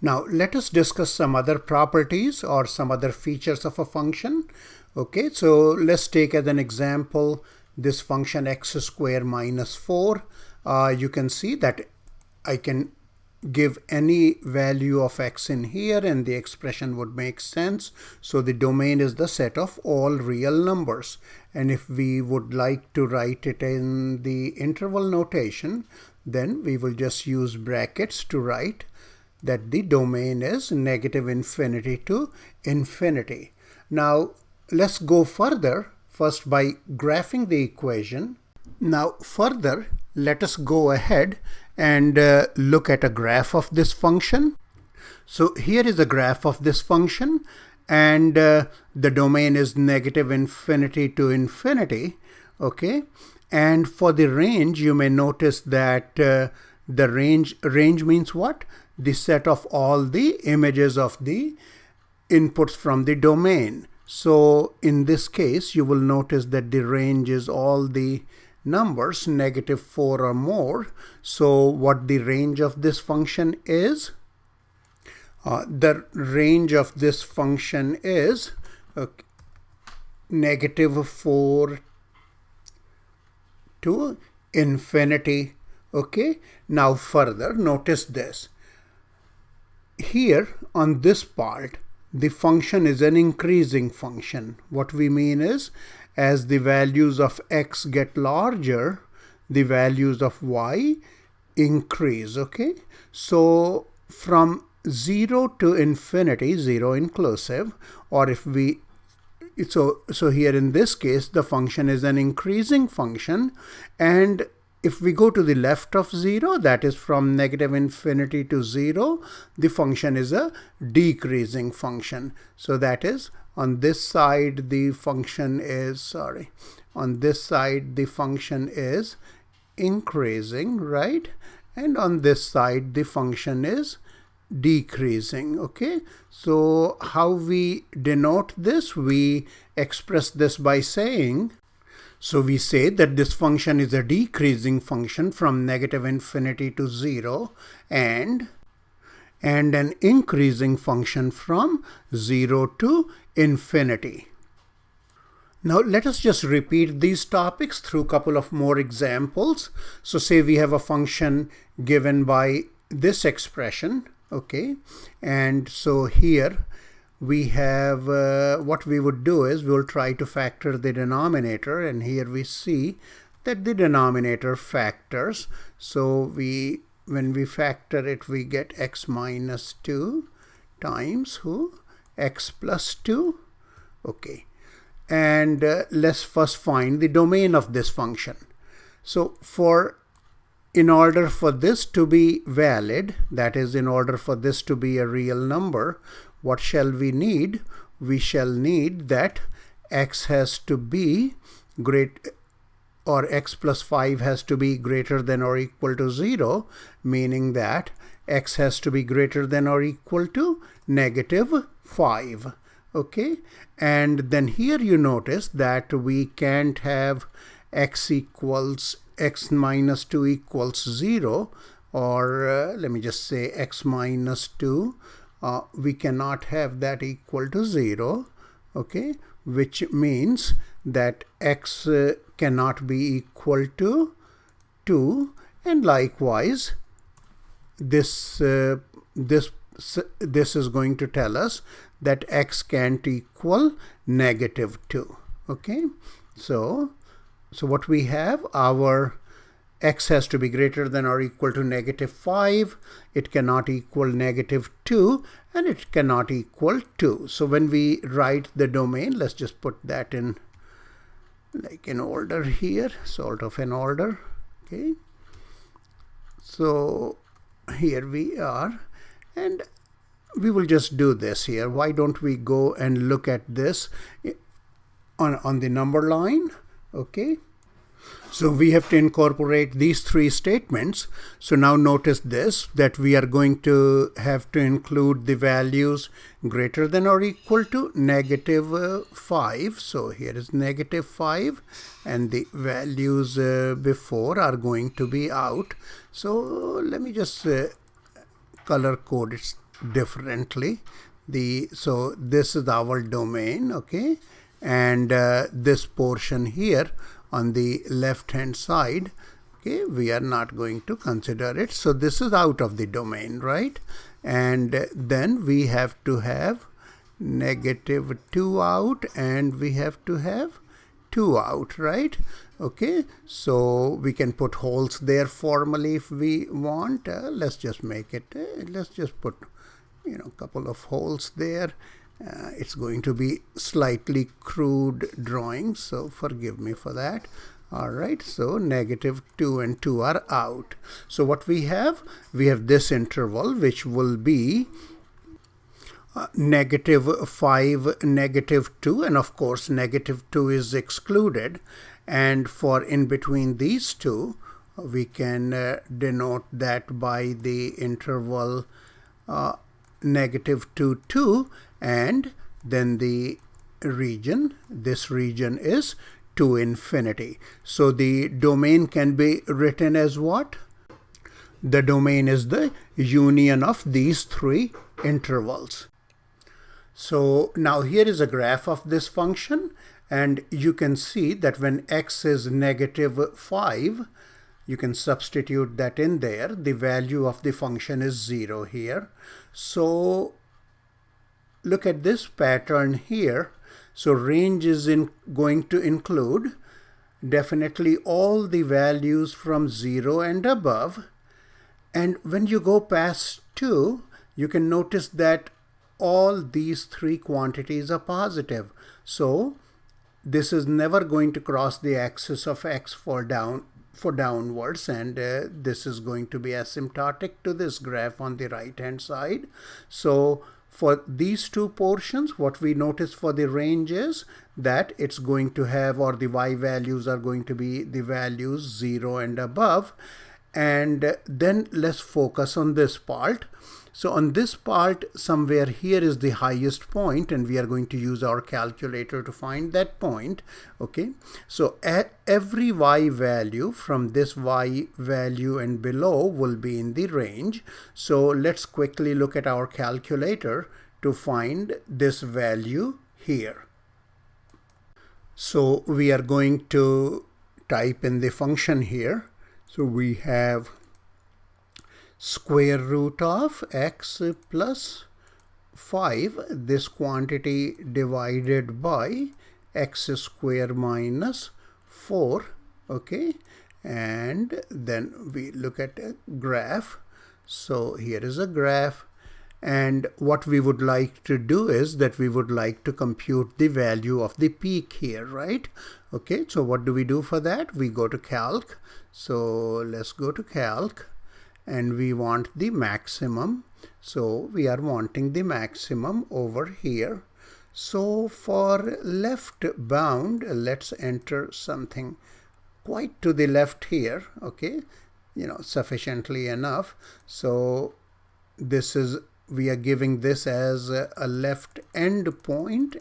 Now let us discuss some other properties or some other features of a function. Okay, so let's take as an example this function x squared minus 4. You can see that I can give any value of x in here and the expression would make sense. So the domain is the set of all real numbers. And if we would like to write it in the interval notation, then we will just use brackets to write that the domain is negative infinity to infinity. Now let's go further, first by graphing the equation. Now further, let us go ahead and look at a graph of this function. So here is a graph of this function, and the domain is negative infinity to infinity. Okay, and for the range, you may notice that the range means what? The set of all the images of the inputs from the domain. So in this case, you will notice that the range is all the numbers -4 or more. So what the range of this function is? The range of this function is -4 to infinity. Okay, now further, notice this. Here on this part, the function is an increasing function. What we mean is, as the values of x get larger, the values of y increase. Okay, so from 0 to infinity, 0 inclusive, or if we so here in this case the function is an increasing function, and if we go to the left of 0, that is from negative infinity to 0, the function is a decreasing function. So that is, on this side the function is, on this side the function is increasing, right? And on this side the function is decreasing. Okay, so how we denote this? We express this by saying, so we say that this function is a decreasing function from negative infinity to 0 and an increasing function from 0 to infinity. Now let us just repeat these topics through a couple of more examples. So say we have a function given by this expression. Okay, and so here we have what we would do is we will try to factor the denominator, and here we see that the denominator factors. So when we factor it, we get x minus 2 times x plus 2. Okay, and let's first find the domain of this function. So in order for this to be valid, that is, in order for this to be a real number, what shall we need? We shall need that x has to be or x plus 5 has to be greater than or equal to 0, meaning that x has to be greater than or equal to -5. Okay, and then here you notice that we can't have x minus 2 equals 0, or let me just say x minus 2. We cannot have that equal to 0. Okay, which means that x cannot be equal to 2, and likewise this is going to tell us that x can't equal -2. Okay, so what we have, our x has to be greater than or equal to -5, it cannot equal -2, and it cannot equal 2. So when we write the domain, let's just put that in like in order here, sort of in order. Okay, so here we are, and we will just do this here. Why don't we go and look at this on the number line? Okay, so we have to incorporate these three statements. So now notice this, that we are going to have to include the values greater than or equal to -5. So here is -5, and the values before are going to be out. So let me just color code it differently. So this is our domain, okay, and this portion here on the left hand side, okay, we are not going to consider it. So this is out of the domain, right? And then we have to have -2 out, and we have to have 2 out, right? Okay, so we can put holes there formally if we want. Let's just make it, let's just put, a couple of holes there. It's going to be slightly crude drawing, so forgive me for that. All right, so -2 and 2 are out. So what we have this interval, which will be -5, -2, and of course -2 is excluded. And for in between these two, we can denote that by the interval -2, 2, and then the region, this region is to infinity. So the domain can be written as what? The domain is the union of these three intervals. So now here is a graph of this function, and you can see that when x is -5, you can substitute that in there. The value of the function is 0 here. So look at this pattern here. So range is going to include definitely all the values from 0 and above. And when you go past 2, you can notice that all these three quantities are positive. So this is never going to cross the axis of x for downwards, and this is going to be asymptotic to this graph on the right hand side. So for these two portions, what we notice for the range is that it's going to have, or the y values are going to be the values 0 and above. And then let's focus on this part. So on this part, somewhere here is the highest point, and we are going to use our calculator to find that point. Okay, so at every y value from this y value and below will be in the range. So let's quickly look at our calculator to find this value here. So we are going to type in the function here. So we have square root of x plus 5, this quantity divided by x square minus 4, okay, and then we look at a graph. So here is a graph, and what we would like to do is that we would like to compute the value of the peak here, right? Okay, so what do we do for that? We go to calc. So let's go to calc, and we want the maximum. So we are wanting the maximum over here. So for left bound, let's enter something quite to the left here, okay, sufficiently enough. So this is, we are giving this as a left end point,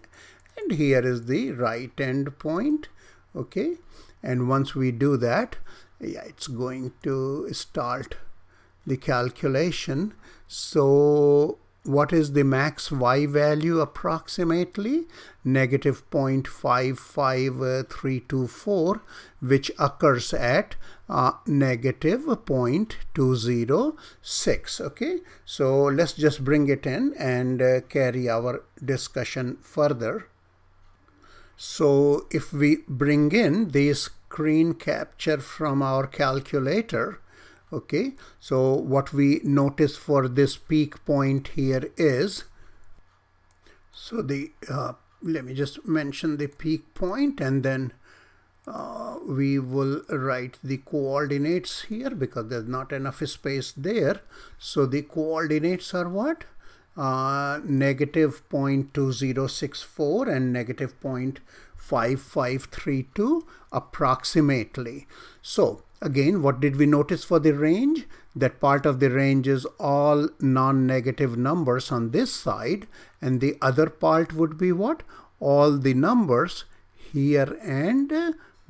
and here is the right end point, okay. And once we do that, it's going to start the calculation. So what is the max y value approximately? -0.55324, which occurs at -0.206. Okay, so let's just bring it in and carry our discussion further. So if we bring in the screen capture from our calculator, okay, so what we notice for this peak point here is, so the let me just mention the peak point, and then we will write the coordinates here because there's not enough space there. So the coordinates are what? -0.2064 and -0.5532 approximately. So again, what did we notice for the range? That part of the range is all non-negative numbers on this side, and the other part would be what? All the numbers here and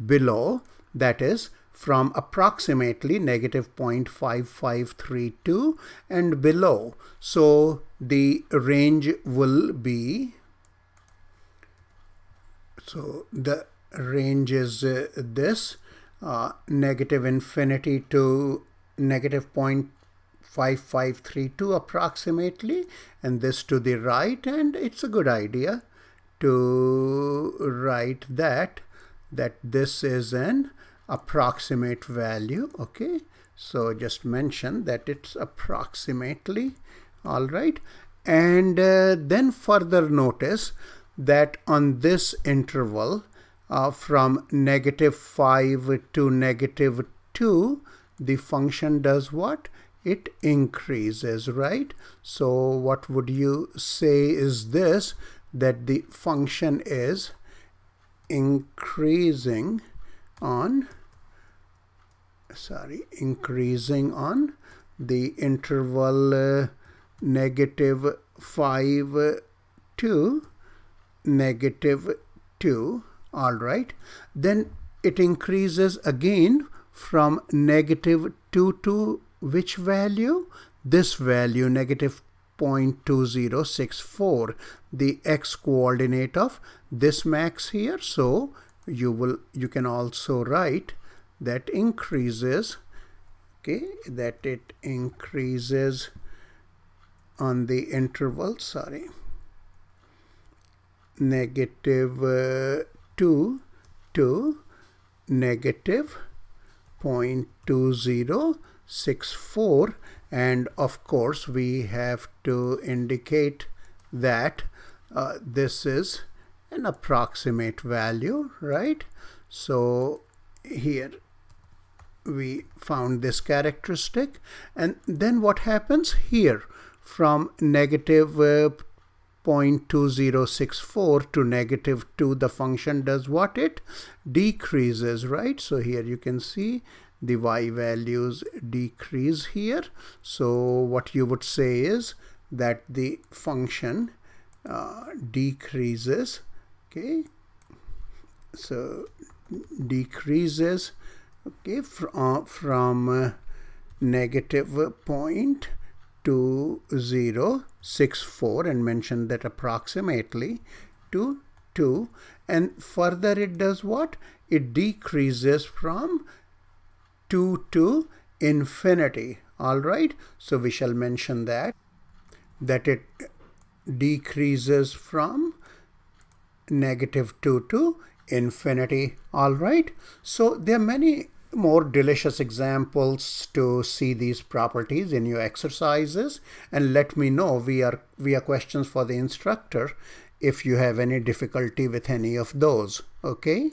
below, that is from approximately negative 0.5532 and below. So the range will be, so the range is this, negative infinity to negative 0.5532 approximately, and this to the right. And it's a good idea to write that this is an approximate value. Okay, so just mention that it's approximately. All right, and then further notice that on this interval from negative 5 to negative 2, the function does what? It increases, right? So what would you say is this, that the function is increasing on the interval negative 5 to negative 2. All right, then it increases again from negative 2 to which value? This value, negative 0.2064, the x coordinate of this max here. So you can also write that increases, okay, that it increases on the interval, negative 2 to negative 0.2064, and of course we have to indicate that this is an approximate value, right? So here we found this characteristic, and then what happens here from negative 0.2064 to negative 2, the function does what? It decreases, right? So here you can see the y values decrease here. So what you would say is that the function decreases, okay, so decreases, okay, from negative 0.2064, and mention that approximately to 2, and further it does what? It decreases from 2 to infinity. All right, so we shall mention that it decreases from negative 2 to infinity. All right, so there are many more delicious examples to see these properties in your exercises, and let me know via questions for the instructor if you have any difficulty with any of those. Okay.